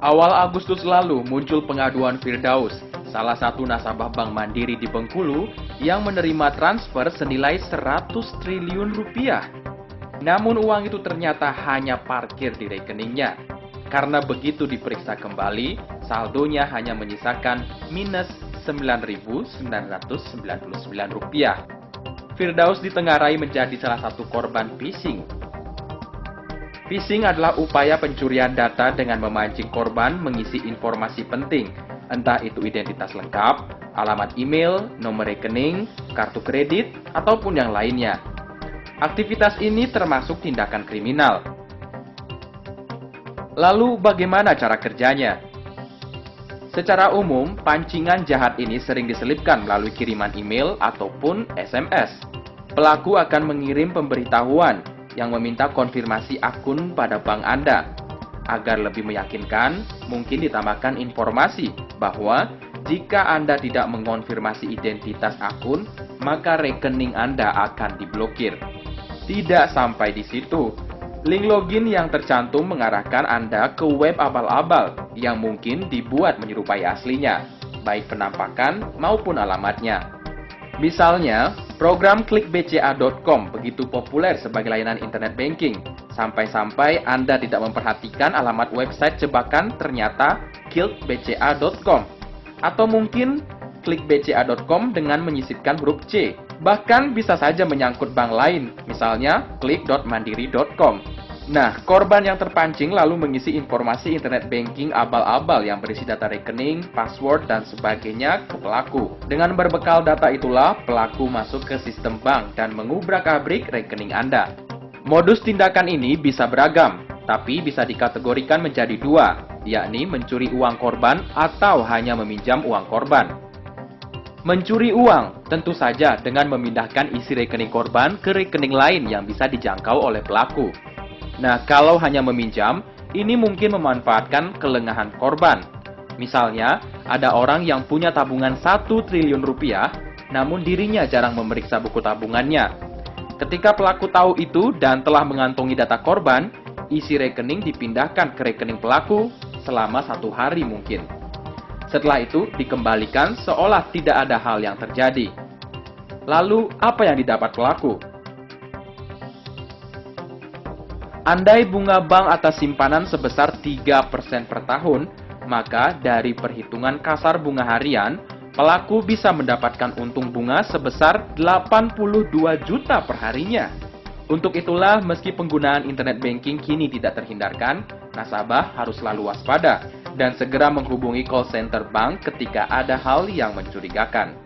Awal Agustus lalu muncul pengaduan Firdaus, salah satu nasabah Bank Mandiri di Bengkulu yang menerima transfer senilai 100 triliun rupiah. Namun uang itu ternyata hanya parkir di rekeningnya. Karena begitu diperiksa kembali, saldonya hanya menyisakan minus Rp9.999. Firdaus ditengarai menjadi salah satu korban phishing. Phishing adalah upaya pencurian data dengan memancing korban mengisi informasi penting, entah itu identitas lengkap, alamat email, nomor rekening, kartu kredit, ataupun yang lainnya. Aktivitas ini termasuk tindakan kriminal. Lalu bagaimana cara kerjanya? Secara umum, pancingan jahat ini sering diselipkan melalui kiriman email ataupun SMS. Pelaku akan mengirim pemberitahuan yang meminta konfirmasi akun pada bank Anda. Agar lebih meyakinkan, mungkin ditambahkan informasi bahwa jika Anda tidak mengonfirmasi identitas akun, maka rekening Anda akan diblokir. Tidak sampai di situ. Link login yang tercantum mengarahkan Anda ke web abal-abal yang mungkin dibuat menyerupai aslinya, baik penampakan maupun alamatnya. Misalnya, program klikbca.com begitu populer sebagai layanan internet banking, sampai-sampai Anda tidak memperhatikan alamat website jebakan ternyata klikbca.com. Atau mungkin klikbca.com dengan menyisipkan huruf C. Bahkan bisa saja menyangkut bank lain, misalnya klik.mandiri.com. Nah, korban yang terpancing lalu mengisi informasi internet banking abal-abal yang berisi data rekening, password, dan sebagainya ke pelaku. Dengan berbekal data itulah, pelaku masuk ke sistem bank dan mengubrak-abrik rekening Anda. Modus tindakan ini bisa beragam, tapi bisa dikategorikan menjadi dua, yakni mencuri uang korban atau hanya meminjam uang korban. Mencuri uang tentu saja dengan memindahkan isi rekening korban ke rekening lain yang bisa dijangkau oleh pelaku. Nah, kalau hanya meminjam, ini mungkin memanfaatkan kelengahan korban. Misalnya, ada orang yang punya tabungan 1 triliun rupiah, namun dirinya jarang memeriksa buku tabungannya. Ketika pelaku tahu itu dan telah mengantongi data korban, isi rekening dipindahkan ke rekening pelaku selama 1 hari mungkin. Setelah itu, dikembalikan seolah tidak ada hal yang terjadi. Lalu, apa yang didapat pelaku? Andai bunga bank atas simpanan sebesar 3% per tahun, maka dari perhitungan kasar bunga harian, pelaku bisa mendapatkan untung bunga sebesar 82 juta per harinya. Untuk itulah, meski penggunaan internet banking kini tidak terhindarkan, nasabah harus selalu waspada dan segera menghubungi call center bank ketika ada hal yang mencurigakan.